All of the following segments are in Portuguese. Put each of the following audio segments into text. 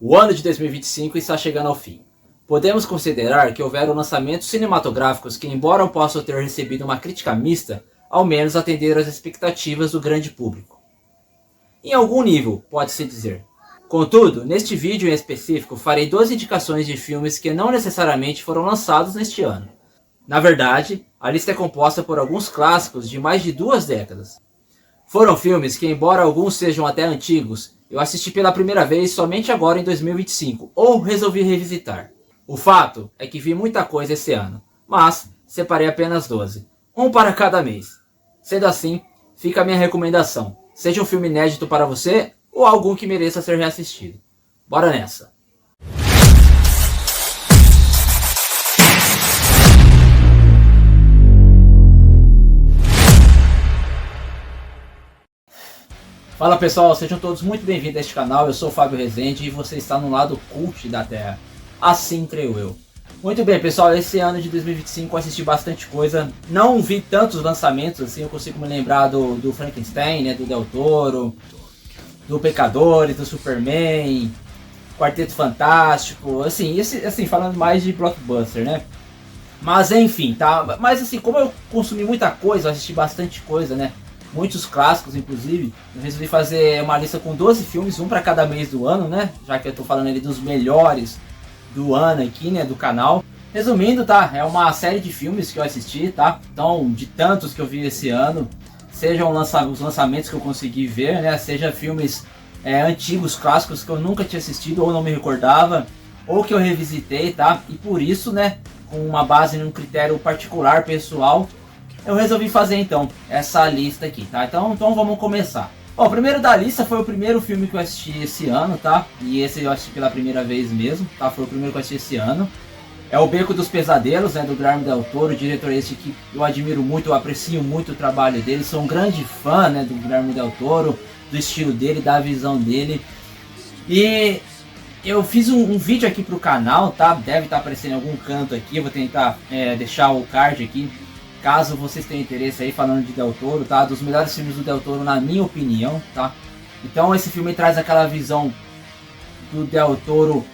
O ano de 2025 está chegando ao fim. Podemos considerar que houveram lançamentos cinematográficos que, embora possam ter recebido uma crítica mista, ao menos atenderam às expectativas do grande público. Em algum nível, pode-se dizer. Contudo, neste vídeo em específico, farei 12 indicações de filmes que não necessariamente foram lançados neste ano. Na verdade, a lista é composta por alguns clássicos de mais de 2 décadas. Foram filmes que, embora alguns sejam até antigos, eu assisti pela primeira vez somente agora em 2025, ou resolvi revisitar. O fato é que vi muita coisa esse ano, mas separei apenas 12, um para cada mês. Sendo assim, fica a minha recomendação, seja um filme inédito para você ou algum que mereça ser reassistido. Bora nessa! Fala pessoal, sejam todos muito bem-vindos a este canal, eu sou o Fábio Rezende e você está no lado cult da Terra, assim creio eu. Muito bem pessoal, esse ano de 2025 eu assisti bastante coisa, não vi tantos lançamentos assim, eu consigo me lembrar do Frankenstein, né, do Del Toro, do Pecadores, do Superman, Quarteto Fantástico, assim falando mais de blockbuster, né. Mas enfim, tá, mas assim, como eu consumi muita coisa, eu assisti bastante coisa, né. Muitos clássicos, inclusive. Eu resolvi fazer uma lista com 12 filmes, um para cada mês do ano, né? Já que eu tô falando ali dos melhores do ano aqui, né? Do canal. Resumindo, tá? É uma série de filmes que eu assisti, tá? Então, de tantos que eu vi esse ano, sejam os lançamentos que eu consegui ver, né? Seja filmes antigos, clássicos que eu nunca tinha assistido ou não me recordava, ou que eu revisitei, tá? E por isso, né? Com uma base num critério particular, pessoal, eu resolvi fazer então essa lista aqui, tá? Então vamos começar. Bom, o primeiro da lista foi o primeiro filme que eu assisti esse ano, tá? E esse eu assisti pela primeira vez mesmo, tá? Foi o primeiro que eu assisti esse ano. É O Beco dos Pesadelos, né? Do Guillermo del Toro, diretor esse que eu admiro muito, eu aprecio muito o trabalho dele. Sou um grande fã, né? Do Guillermo del Toro, do estilo dele, da visão dele. E eu fiz um vídeo aqui pro canal, tá? Deve estar aparecendo em algum canto aqui, eu vou tentar deixar o card aqui. Caso vocês tenham interesse aí, falando de Del Toro, tá? Dos melhores filmes do Del Toro, na minha opinião, tá? Então esse filme traz aquela visão do Del Toro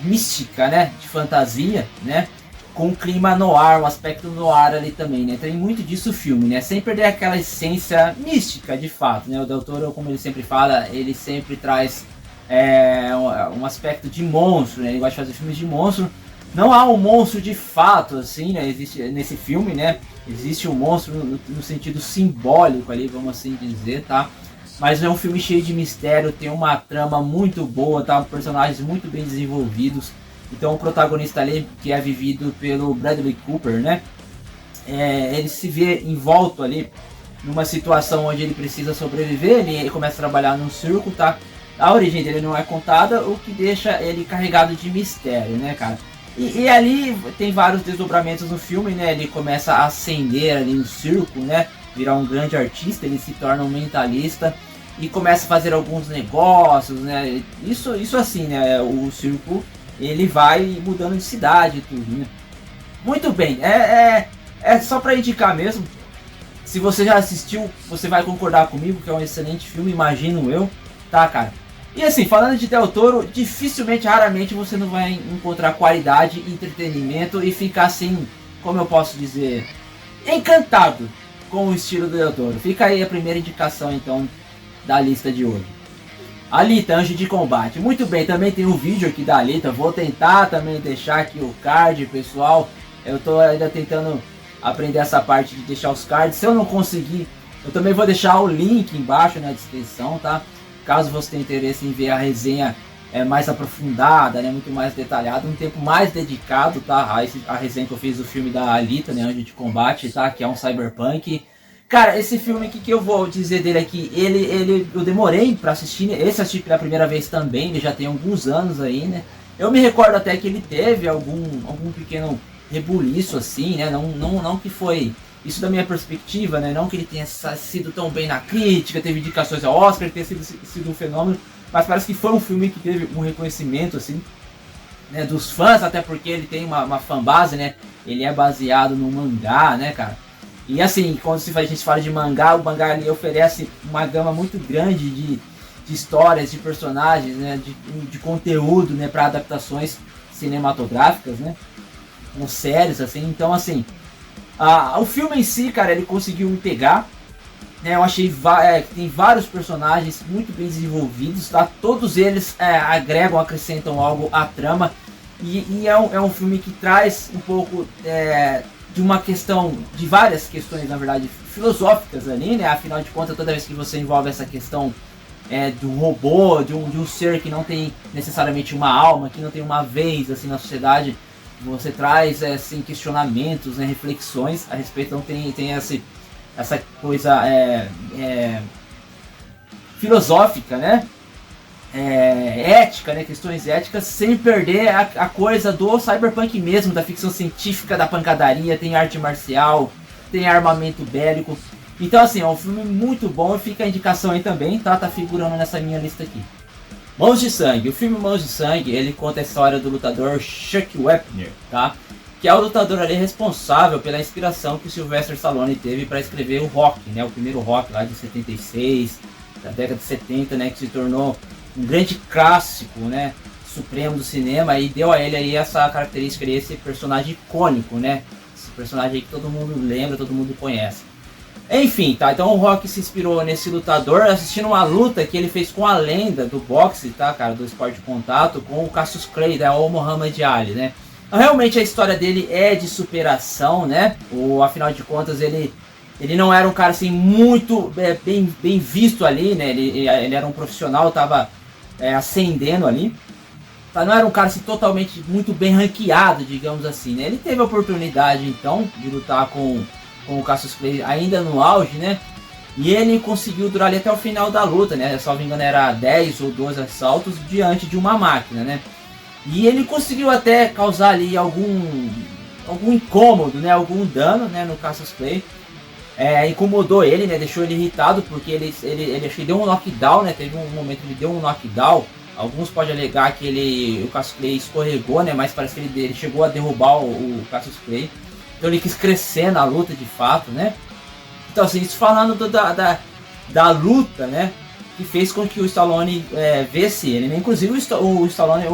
mística, né? De fantasia, né? Com um clima noir, um aspecto noir ali também, né? Tem muito disso o filme, né? Sem perder aquela essência mística, de fato, né? O Del Toro, como ele sempre fala, ele sempre traz um aspecto de monstro, né? Ele gosta de fazer filmes de monstro. Não há um monstro de fato, assim, né? Existe nesse filme, né? Existe um monstro no sentido simbólico ali, vamos assim dizer, tá? Mas é um filme cheio de mistério, tem uma trama muito boa, tá? Personagens muito bem desenvolvidos. Então o protagonista ali, que é vivido pelo Bradley Cooper, né? Ele se vê envolto ali numa situação onde ele precisa sobreviver, ele começa a trabalhar num circo, tá? A origem dele não é contada, o que deixa ele carregado de mistério, né, cara? E ali tem vários desdobramentos no filme, né? Ele começa a ascender ali no circo, né? Virar um grande artista, ele se torna um mentalista e começa a fazer alguns negócios, né? Isso assim, né? O circo, ele vai mudando de cidade e tudo, né? Muito bem, é só pra indicar mesmo. Se você já assistiu, você vai concordar comigo que é um excelente filme, imagino eu, tá, cara? E assim, falando de Del Toro, dificilmente, raramente você não vai encontrar qualidade, entretenimento e ficar assim, como eu posso dizer, encantado com o estilo do Del Toro. Fica aí a primeira indicação então da lista de hoje. Alita, Anjo de Combate. Muito bem, também tem um vídeo aqui da Alita, vou tentar também deixar aqui o card, pessoal. Eu tô ainda tentando aprender essa parte de deixar os cards. Se eu não conseguir, eu também vou deixar o link embaixo na descrição, tá? Caso você tenha interesse em ver a resenha mais aprofundada, né, muito mais detalhada, um tempo mais dedicado, tá? A resenha que eu fiz do filme da Alita, né, Anjo de Combate, tá? Que é um cyberpunk. Cara, esse filme que eu vou dizer dele aqui, eu demorei pra assistir, esse assisti pela primeira vez também, ele já tem alguns anos aí, né? Eu me recordo até que ele teve algum pequeno rebuliço assim, né? Não que foi isso da minha perspectiva, né? Não que ele tenha sido tão bem na crítica, teve indicações ao Oscar, tenha sido um fenômeno, mas parece que foi um filme que teve um reconhecimento, assim, né, dos fãs, até porque ele tem uma fanbase, né? Ele é baseado no mangá, né, cara? E assim, quando a gente fala de mangá, o mangá ali oferece uma gama muito grande de de histórias, de personagens, né, de conteúdo, né, para adaptações cinematográficas, né, com séries, assim. Então, assim, o filme em si, cara, ele conseguiu me pegar, né. Eu achei que tem vários personagens muito bem desenvolvidos, tá? Todos eles agregam, acrescentam algo à trama, e é um filme que traz um pouco de uma questão, de várias questões, na verdade, filosóficas ali, né? Afinal de contas, toda vez que você envolve essa questão do robô, de um ser que não tem necessariamente uma alma, que não tem uma vez assim na sociedade, você traz assim, questionamentos, né, reflexões a respeito. Então tem essa coisa filosófica, né? Ética, né? Questões éticas, sem perder a coisa do cyberpunk mesmo, da ficção científica, da pancadaria. Tem arte marcial, tem armamento bélico. Então, assim, é um filme muito bom, e fica a indicação aí também, tá? Tá figurando nessa minha lista aqui. Mãos de Sangue. O filme Mãos de Sangue, ele conta a história do lutador Chuck Wepner, tá? Que é o lutador ali responsável pela inspiração que o Sylvester Stallone teve para escrever o Rock, né? O primeiro Rock lá de 76, da década de 70, né? Que se tornou um grande clássico, né, supremo do cinema, e deu a ele aí essa característica, esse personagem icônico, né, esse personagem aí que todo mundo lembra, todo mundo conhece. Enfim, tá, então o Rock se inspirou nesse lutador assistindo uma luta que ele fez com a lenda do boxe, tá, cara, do esporte de contato, com o Cassius Clay, né, o Muhammad Ali, né. Então, realmente a história dele é de superação, né, afinal de contas ele não era um cara assim muito bem visto ali, né, ele era um profissional, tava ascendendo ali, tá? Não era um cara assim, totalmente muito bem ranqueado, digamos assim, né? Ele teve a oportunidade então de lutar com o Cassius Clay ainda no auge, né? E ele conseguiu durar ali até o final da luta, né? Se não me engano era 10 ou 12 assaltos diante de uma máquina, né? E ele conseguiu até causar ali algum incômodo, né? Algum dano, né, no Cassius Clay. Incomodou ele, né? Deixou ele irritado, porque ele acho que deu um knockdown, né? Teve um momento que ele deu um knockdown. Alguns podem alegar que o Cassius Clay escorregou, né? Mas parece que ele chegou a derrubar o Cassius Clay. Então ele quis crescer na luta de fato, né? Então, assim, isso falando da luta, né? Que fez com que o Stallone vesse ele, né? Inclusive o Stallone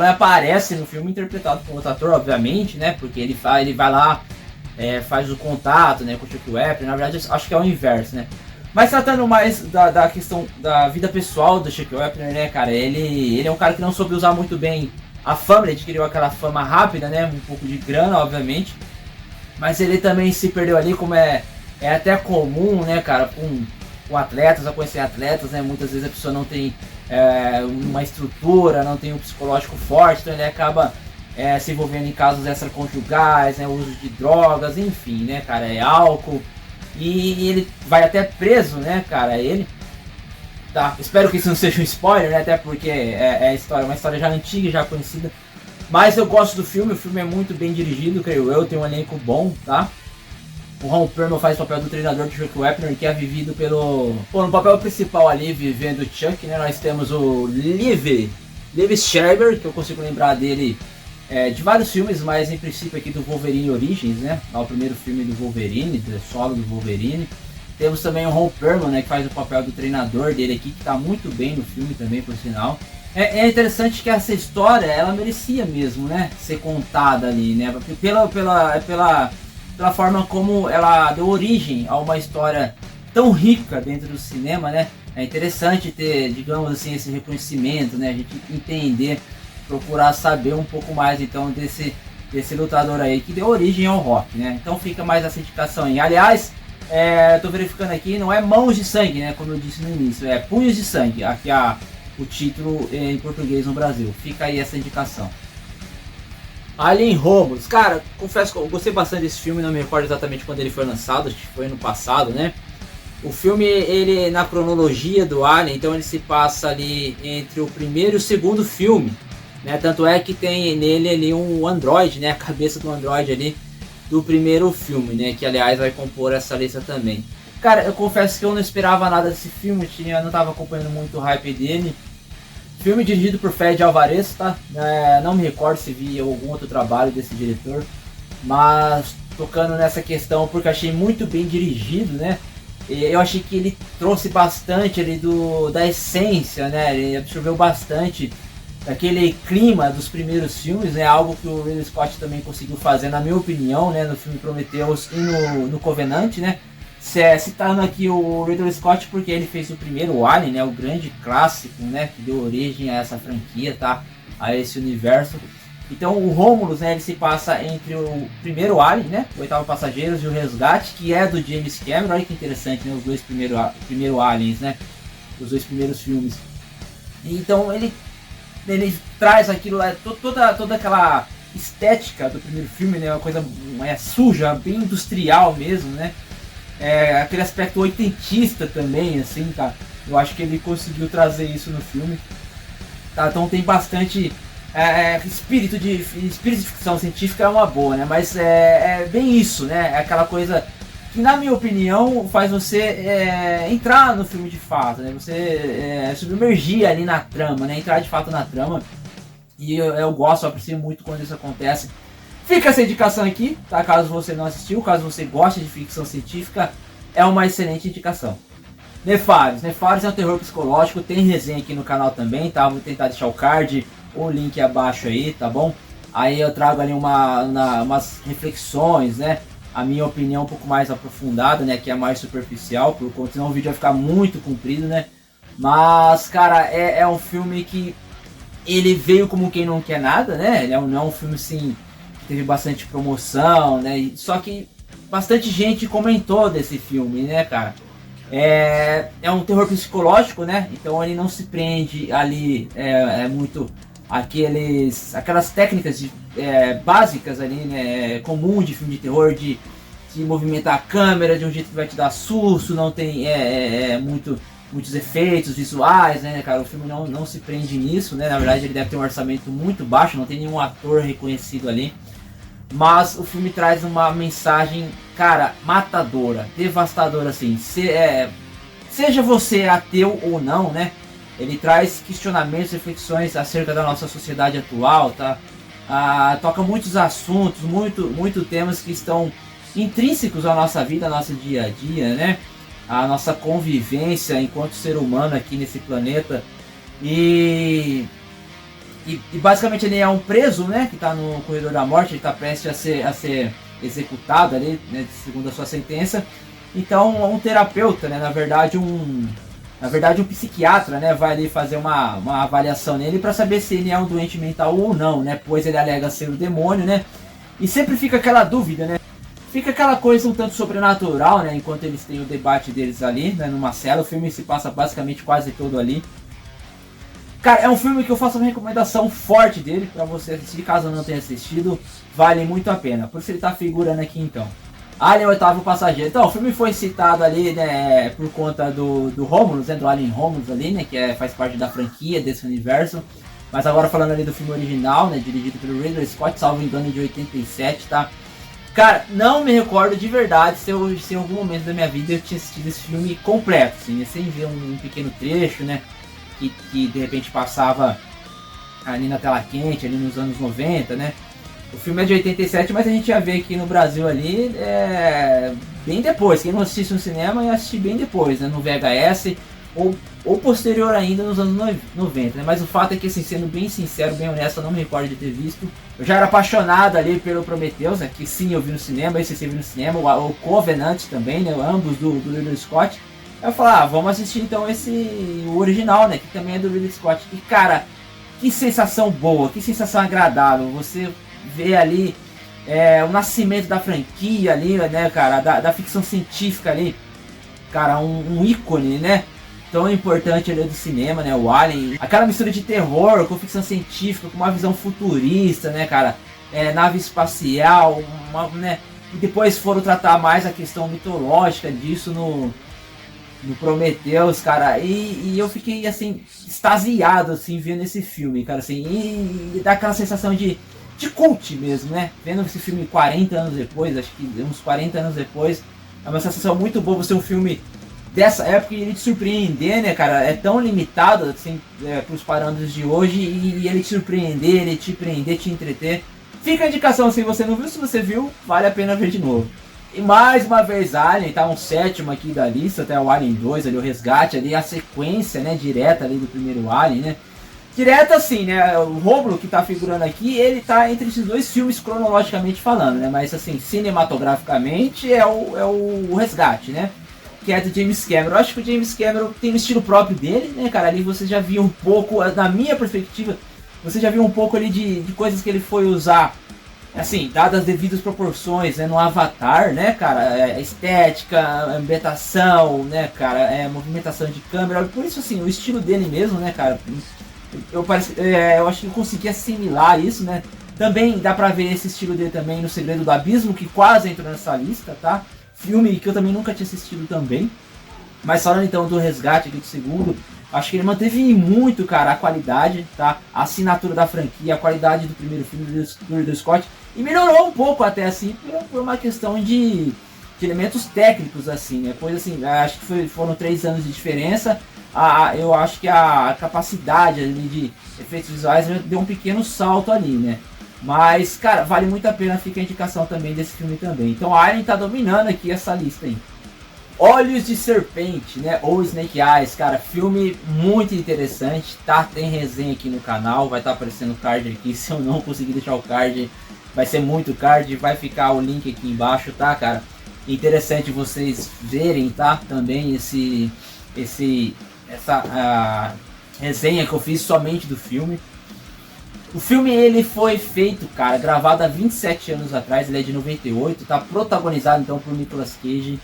aparece no filme interpretado por outro ator, obviamente, né? Porque ele vai lá, faz o contato, né, com o Chuck Wepner. Na verdade, acho que é o inverso, né? Mas tratando mais da questão da vida pessoal do Chuck Wepner, né, cara? Ele é um cara que não soube usar muito bem a fama. Ele adquiriu aquela fama rápida, né? Um pouco de grana, obviamente. Mas ele também se perdeu ali, como é até comum, né, cara? Com atletas, a conhecer atletas, né? Muitas vezes a pessoa não tem uma estrutura, não tem um psicológico forte, então ele acaba se envolvendo em casos extraconjugais, né, uso de drogas, enfim, né, cara, álcool, e ele vai até preso, né, cara, tá, espero que isso não seja um spoiler, né, até porque uma história já antiga, já conhecida, mas eu gosto do filme, o filme é muito bem dirigido, creio eu, tem um elenco bom, tá. O Ron Perlman faz o papel do treinador de Chuck Wepner, que é vivido no papel principal ali, vivendo o Chuck, né, nós temos o Liv Schreiber, que eu consigo lembrar dele de vários filmes, mas em princípio aqui do Wolverine Origins, né? O primeiro filme do Wolverine, do solo do Wolverine. Temos também o Ron Perlman, né, que faz o papel do treinador dele aqui, que está muito bem no filme também, por sinal. É interessante que essa história, ela merecia mesmo, né, ser contada ali, né? Pela forma como ela deu origem a uma história tão rica dentro do cinema, né? É interessante ter, digamos assim, esse reconhecimento, né? A gente entender, procurar saber um pouco mais então desse lutador aí que deu origem ao Rock, né? Então fica mais essa indicação aí. Aliás, tô verificando aqui, não é Mãos de Sangue, né? Como eu disse no início, é Punhos de Sangue. Aqui o título em português no Brasil. Fica aí essa indicação. Alien Romulus, cara, confesso que eu gostei bastante desse filme, não me recordo exatamente quando ele foi lançado, acho que foi ano passado, né? O filme, ele na cronologia do Alien, então ele se passa ali entre o primeiro e o segundo filme, né? Tanto é que tem nele ali um androide, né? A cabeça do androide ali do primeiro filme, né? Que aliás vai compor essa lista também. Cara, eu confesso que eu não esperava nada desse filme, não estava acompanhando muito o hype dele. Filme dirigido por Fede Alvarez, tá? Não me recordo se vi algum outro trabalho desse diretor, mas tocando nessa questão porque achei muito bem dirigido, né? Eu achei que ele trouxe bastante ali da essência, né? Ele absorveu bastante aquele clima dos primeiros filmes, né? Algo que o Ridley Scott também conseguiu fazer, na minha opinião, né? No filme Prometheus e no Covenant, né? Citando aqui o Ridley Scott porque ele fez o primeiro Alien, né? O grande clássico, né? Que deu origem a essa franquia, tá? A esse universo. Então o Romulus, né? Ele se passa entre o primeiro Alien, né? O Oitavo Passageiros e o Resgate, que é do James Cameron. Olha que interessante, né? Os dois primeiros Aliens, né? Os dois primeiros filmes. Então ele traz aquilo lá, toda aquela estética do primeiro filme, né? Uma coisa suja, bem industrial mesmo, né? Aquele aspecto oitentista também, assim, cara. Eu acho que ele conseguiu trazer isso no filme. Tá? Então tem bastante espírito de ficção científica, é uma boa, né? Mas é bem isso, né? É aquela coisa que, na minha opinião, faz você entrar no filme de fato, né? Você submergir ali na trama, né? Entrar de fato na trama. E eu gosto, eu aprecio muito quando isso acontece. Fica essa indicação aqui, tá? Caso você não assistiu, caso você goste de ficção científica, é uma excelente indicação. Nefários é um terror psicológico, tem resenha aqui no canal também, tá? Vou tentar deixar o card, o link abaixo aí, tá bom? Aí eu trago ali umas reflexões, né? A minha opinião um pouco mais aprofundada, né? Que é mais superficial, porque senão o vídeo vai ficar muito comprido, né? Mas, cara, é um filme que ele veio como quem não quer nada, né? Ele não é um filme, assim, que teve bastante promoção, né? Só que bastante gente comentou desse filme, né, cara? É um terror psicológico, né? Então ele não se prende ali muito aquelas técnicas básicas ali, né? Comum de filme de terror, de movimentar a câmera de um jeito que vai te dar susto, não tem muitos efeitos visuais, né, cara? O filme não se prende nisso, né? Na verdade ele deve ter um orçamento muito baixo, não tem nenhum ator reconhecido ali. Mas o filme traz uma mensagem, cara, matadora, devastadora, assim. Seja você ateu ou não, né? Ele traz questionamentos, reflexões acerca da nossa sociedade atual, tá? Toca muitos assuntos, muito temas que estão intrínsecos à nossa vida, ao nosso dia a dia, né? A nossa convivência enquanto ser humano aqui nesse planeta. E basicamente ele é um preso, né, que está no corredor da morte, ele está prestes a ser executado ali, né, segundo a sua sentença. Então um terapeuta, né, na verdade um psiquiatra, né, vai ali fazer uma avaliação nele para saber se ele é um doente mental ou não, né, pois ele alega ser o demônio, né, e sempre fica aquela dúvida, né, fica aquela coisa um tanto sobrenatural, né, enquanto eles têm o debate deles ali, né, numa cela. O filme se passa basicamente quase todo ali. Cara, é um filme que eu faço uma recomendação forte dele pra você assistir, caso não tenha assistido, vale muito a pena. Por isso ele tá figurando aqui então. Alien Oitavo Passageiro. Então, o filme foi citado ali, né, por conta do Romulus, né, do Alien Romulus ali, né, que faz parte da franquia desse universo. Mas agora falando ali do filme original, né, dirigido pelo Ridley Scott, salvo engano, de 87, tá? Cara, não me recordo de verdade se em algum momento da minha vida eu tinha assistido esse filme completo, assim, sem ver um pequeno trecho, né? Que de repente passava ali na tela quente, ali nos anos 90, né? O filme é de 87, mas a gente ia ver aqui no Brasil ali bem depois. Quem não assiste no cinema ia assistir bem depois, né? No VHS ou posterior ainda nos anos 90, né? Mas o fato é que, assim, sendo bem sincero, bem honesto, eu não me recordo de ter visto. Eu já era apaixonado ali pelo Prometheus, né? Que sim, eu vi no cinema, esse eu vi no cinema, o Covenant também, né? Ambos do Ridley Scott. Eu falei, vamos assistir então o original, né, que também é do Ridley Scott. E cara, que sensação boa, que sensação agradável. Você vê ali o nascimento da franquia ali, né, cara, da ficção científica ali. Cara, um ícone, né, tão importante ali do cinema, né, o Alien. Aquela mistura de terror com ficção científica, com uma visão futurista, né, cara. Nave espacial, né, e depois foram tratar mais a questão mitológica disso no Prometheus, cara, e eu fiquei, assim, extasiado, assim, vendo esse filme, cara, assim, e dá aquela sensação de cult mesmo, né, vendo esse filme 40 anos depois, acho que uns 40 anos depois, é uma sensação muito boa você um filme dessa época e ele te surpreender, né, cara, é tão limitado, assim, pros parâmetros de hoje, e ele te surpreender, ele te prender, te entreter. Fica a indicação, se você não viu, se você viu, vale a pena ver de novo. E mais uma vez Alien, tá um sétimo aqui da lista, até o Alien 2, ali, o resgate, ali, a sequência, né, direta ali do primeiro Alien, né. Direta assim, né, o Romulo que tá figurando aqui, ele tá entre esses dois filmes cronologicamente falando, né, mas assim, cinematograficamente é o resgate, né, que é do James Cameron. Eu acho que o James Cameron tem um estilo próprio dele, né, cara, ali você já viu um pouco, na minha perspectiva, você já viu um pouco ali de coisas que ele foi usar, assim, dadas as devidas proporções, né, no Avatar, né, cara, estética, ambientação, né, cara, movimentação de câmera, por isso, assim, o estilo dele mesmo, né, cara, eu acho que eu consegui assimilar isso, né, também dá pra ver esse estilo dele também no Segredo do Abismo, que quase entrou nessa lista, tá, filme que eu também nunca tinha assistido também, mas falando então do resgate aqui do segundo, acho que ele manteve muito, cara, a qualidade, tá? A assinatura da franquia, a qualidade do primeiro filme do Ridley Scott. E melhorou um pouco até, assim, por uma questão de elementos técnicos, assim, né? Pois, assim, acho que foram 3 anos de diferença. Eu acho que a capacidade ali de efeitos visuais deu um pequeno salto ali, né? Mas, cara, vale muito a pena, fica a indicação também desse filme também. Então, a Alien tá dominando aqui essa lista aí. Olhos de Serpente, né, ou Snake Eyes, cara, filme muito interessante, tá, tem resenha aqui no canal, vai estar aparecendo o card aqui, se eu não conseguir deixar o card, vai ser muito card, vai ficar o link aqui embaixo, tá, cara, interessante vocês verem, tá, também essa resenha que eu fiz somente do filme. O filme, ele foi feito, cara, gravado há 27 anos atrás, ele é de 98, tá protagonizado então por Nicolas Cage.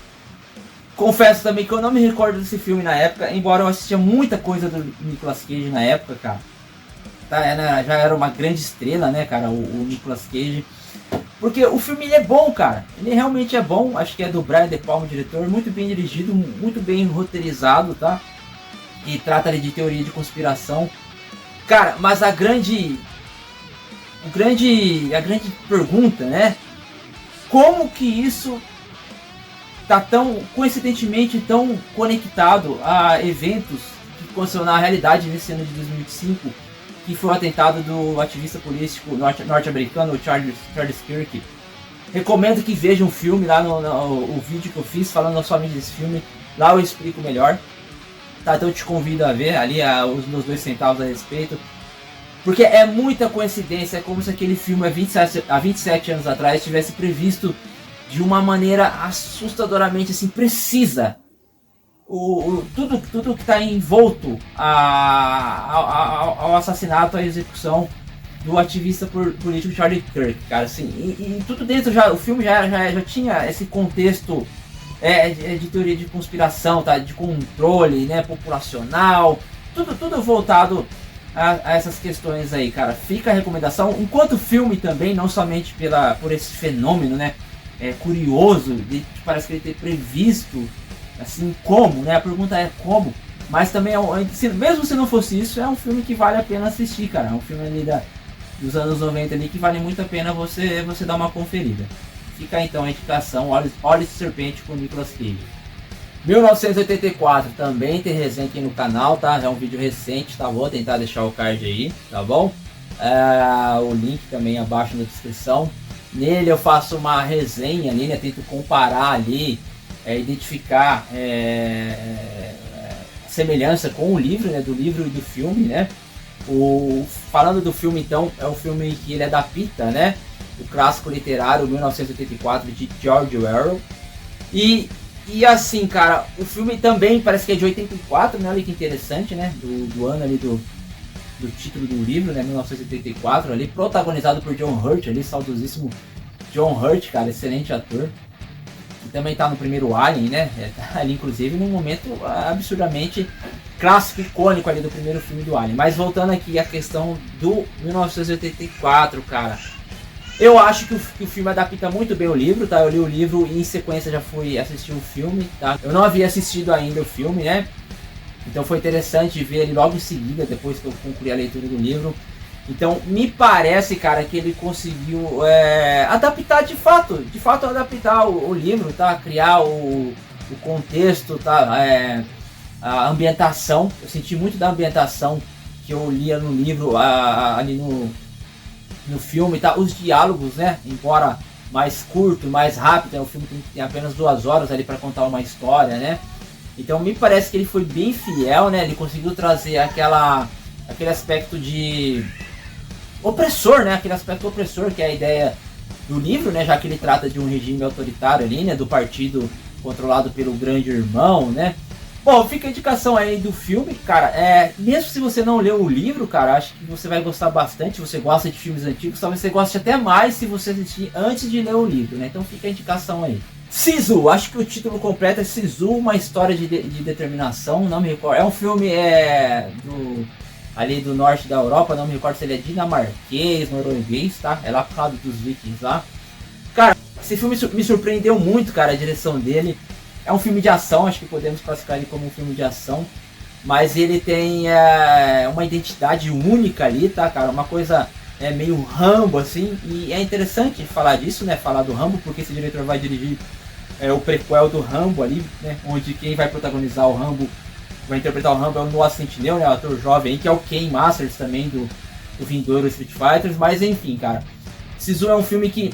Confesso também que eu não me recordo desse filme na época, embora eu assistia muita coisa do Nicolas Cage na época, cara. Tá, já era uma grande estrela, né, cara, o Nicolas Cage. Porque o filme ele é bom, cara. Ele realmente é bom, acho que é do Brian De Palma, o diretor, muito bem dirigido, muito bem roteirizado, tá? E trata ali de teoria de conspiração. Cara, mas a grande pergunta, né? Como que isso tá tão, coincidentemente, tão conectado a eventos que condicionaram a realidade nesse ano de 2025, que foi o atentado do ativista político norte-americano, Charles Kirk. Recomendo que vejam um filme lá o vídeo que eu fiz falando somente desse filme, lá eu explico melhor. Tá, então eu te convido a ver ali os meus 2 centavos a respeito. Porque é muita coincidência, é como se aquele filme há 27 anos atrás tivesse previsto de uma maneira assustadoramente assim, precisa tudo que está envolto ao assassinato, à execução do ativista político Charlie Kirk, cara, assim, e tudo dentro o filme já tinha esse contexto de teoria de conspiração, tá, de controle, né, populacional, tudo voltado a essas questões aí, cara. Fica a recomendação, enquanto filme também, não somente por esse fenômeno, né, curioso, parece que ele ter previsto, assim, como, né, a pergunta é como, mas também, mesmo se não fosse isso, é um filme que vale a pena assistir, cara, é um filme ali dos anos 90 ali, que vale muito a pena você dar uma conferida. Fica então a indicação, Olhos de Serpente com Nicolas Cage. 1984 também tem resenha aqui no canal, tá, é um vídeo recente, tá, vou tentar deixar o card aí, tá bom, o link também abaixo na descrição. Nele eu faço uma resenha ali, né, tento comparar ali, identificar semelhança com o livro, né, do livro e do filme, né. Falando do filme então, é um filme que ele adapta, né, o clássico literário 1984 de George Orwell. E assim, cara, o filme também parece que é de 84, né, olha que interessante, né, do ano ali do título do livro, né, 1984, ali, protagonizado por John Hurt, ali, saudosíssimo John Hurt, cara, excelente ator, que também tá no primeiro Alien, né, tá ali, inclusive, num momento absurdamente clássico, icônico ali do primeiro filme do Alien. Mas voltando aqui à questão do 1984, cara, eu acho que o filme adapta muito bem o livro, tá, eu li o livro e em sequência já fui assistir o filme, tá, eu não havia assistido ainda o filme, né. Então foi interessante ver ele logo em seguida, depois que eu concluí a leitura do livro. Então me parece, cara, que ele conseguiu adaptar de fato adaptar o livro, tá? Criar o contexto, tá? A ambientação. Eu senti muito da ambientação que eu lia no livro, ali no filme, tá? Os diálogos, né? Embora mais curto, mais rápido, né? O filme tem apenas 2 horas ali para contar uma história, né? Então me parece que ele foi bem fiel, né? Ele conseguiu trazer aquele aspecto de opressor, né? Aquele aspecto opressor que é a ideia do livro, né? Já que ele trata de um regime autoritário ali, né? Do partido controlado pelo grande irmão, né? Bom, fica a indicação aí do filme, cara. Mesmo se você não leu o livro, cara, acho que você vai gostar bastante. Se você gosta de filmes antigos, talvez você goste até mais se você assistir antes de ler o livro, né? Então fica a indicação aí. Sisu, acho que o título completo é Sisu, uma história de determinação, não me recordo. É um filme ali do norte da Europa, não me recordo se ele é dinamarquês, norueguês, tá? É lá pro lado dos vikings lá. Cara, esse filme me surpreendeu muito, cara, a direção dele. É um filme de ação, acho que podemos classificar ele como um filme de ação. Mas ele tem uma identidade única ali, tá, cara? Uma coisa meio Rambo, assim. E é interessante falar disso, né? Falar do Rambo, porque esse diretor vai dirigir o prequel do Rambo ali, né? Onde quem vai protagonizar o Rambo, vai interpretar o Rambo é o Noah Centineo, né? O ator jovem aí, que é o Ken Masters também do vindouro Street Fighters. Mas enfim, cara. Sisu é um filme que...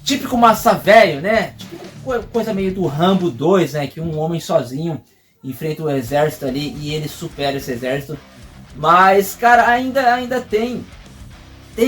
típico massa velho, né? Típico coisa meio do Rambo 2, né? Que um homem sozinho enfrenta o exército ali e ele supera esse exército. Mas, cara, ainda tem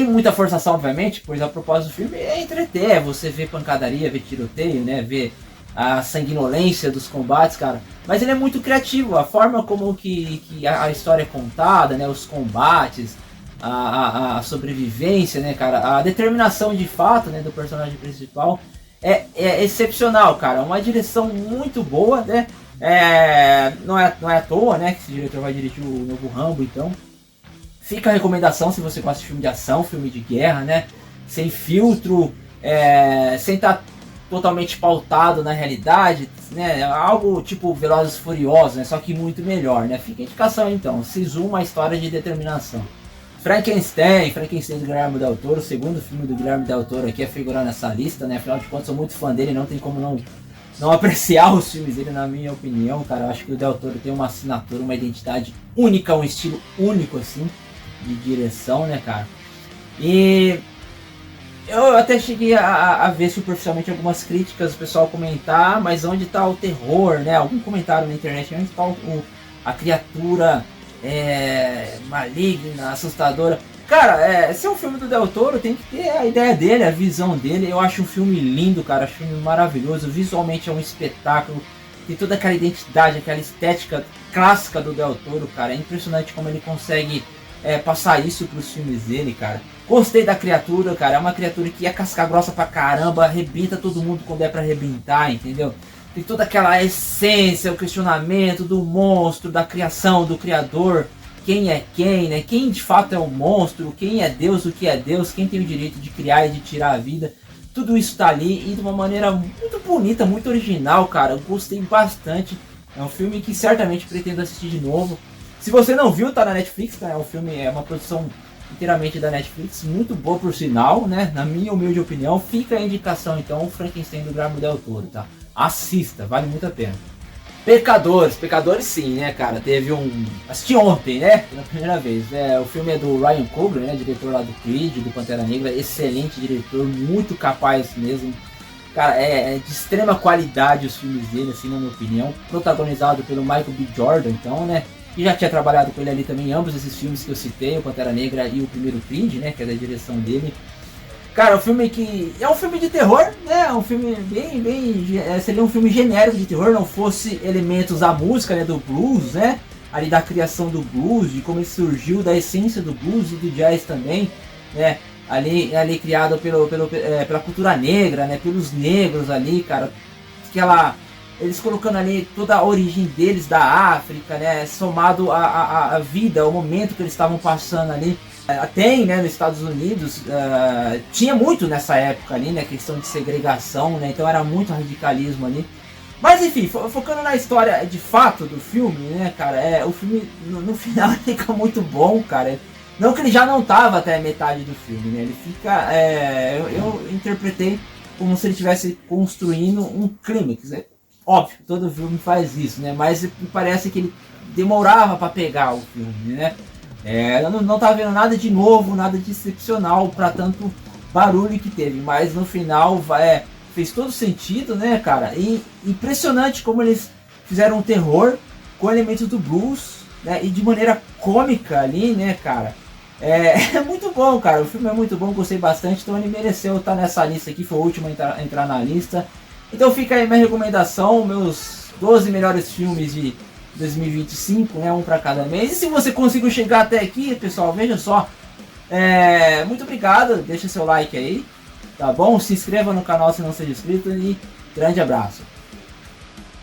muita forçação, obviamente, pois a propósito do filme é entreter, você vê pancadaria, vê tiroteio, né? Vê a sanguinolência dos combates, cara. Mas ele é muito criativo, a forma como que a história é contada, né? Os combates, a sobrevivência, né, cara? A determinação de fato, né, do personagem principal é excepcional, cara. Uma direção muito boa, né? Não é à toa, né, que esse diretor vai dirigir o novo Rambo, então fica a recomendação se você gosta de filme de ação, filme de guerra, né? Sem filtro, sem estar totalmente pautado na realidade, né? Algo tipo Velozes e Furiosos, né? Só que muito melhor, né? Fica a indicação então. Sisu, uma história de determinação. Frankenstein do Guillermo del Toro, o segundo filme do Guillermo del Toro aqui a figurar nessa lista, né? Afinal de contas, sou muito fã dele, não tem como não apreciar os filmes dele, na minha opinião, cara. Eu acho que o Del Toro tem uma assinatura, uma identidade única, um estilo único, assim, de direção, né, cara? E eu até cheguei a ver superficialmente algumas críticas, o pessoal comentar, mas onde tá o terror, né? Algum comentário na internet, onde tá a criatura maligna, assustadora. Cara, se é um filme do Del Toro, tem que ter a ideia dele, a visão dele. Eu acho um filme lindo, cara, acho um filme maravilhoso. Visualmente é um espetáculo, tem toda aquela identidade, aquela estética clássica do Del Toro, cara. É impressionante como ele consegue passar isso pros filmes dele, cara. Gostei da criatura, cara, é uma criatura que é casca grossa pra caramba, arrebenta todo mundo quando é pra arrebentar, entendeu? Tem toda aquela essência, o questionamento do monstro, da criação, do criador. Quem é quem, né? Quem de fato é o monstro, quem é Deus, o que é Deus, quem tem o direito de criar e de tirar a vida. Tudo isso tá ali e de uma maneira muito bonita, muito original, cara. Eu gostei bastante. É um filme que certamente pretendo assistir de novo. Se você não viu, tá na Netflix, tá? É uma produção inteiramente da Netflix, muito boa por sinal, né? Na minha humilde opinião, fica a indicação então, o Frankenstein do Guillermo del Toro, tá? Assista, vale muito a pena. Pecadores sim, né, cara? Teve assisti ontem, né? Pela primeira vez. O filme é do Ryan Coogler, né? Diretor lá do Creed, do Pantera Negra. Excelente diretor, muito capaz mesmo. Cara, é de extrema qualidade os filmes dele, assim, na minha opinião. Protagonizado pelo Michael B. Jordan, então, né? E já tinha trabalhado com ele ali também em ambos esses filmes que eu citei, o Pantera Negra e o primeiro Creed, né? Que é da direção dele. Cara, um filme que é um filme de terror, né? É um filme seria um filme genérico de terror, não fosse elementos da música, né? Do blues, né? Ali da criação do blues, de como ele surgiu, da essência do blues e do jazz também, né? Ali criado pela cultura negra, né? Pelos negros ali, cara. Eles colocando ali toda a origem deles da África, né? Somado a vida, o momento que eles estavam passando ali. Tem, né, nos Estados Unidos, tinha muito nessa época ali, né, questão de segregação, né, então era muito radicalismo ali. Mas enfim, focando na história de fato do filme, né, cara, o filme no final fica muito bom, cara. Não que ele já não tava até a metade do filme, né, ele fica, eu interpretei como se ele estivesse construindo um clímax, né. Óbvio, todo filme faz isso, né, mas me parece que ele demorava para pegar o filme, né. Eu não tava vendo nada de novo, nada de excepcional para tanto barulho que teve, mas no final fez todo sentido, né, cara? E impressionante como eles fizeram um terror com elementos do blues, né, e de maneira cômica ali, né, cara? É muito bom, cara. O filme é muito bom, gostei bastante, então ele mereceu estar nessa lista aqui, foi o último a entrar na lista. Então fica aí minha recomendação, meus 12 melhores filmes de 2025, né, um para cada mês. E se você conseguiu chegar até aqui, pessoal, veja só, muito obrigado, deixa seu like aí, tá bom? Se inscreva no canal se não seja inscrito e grande abraço.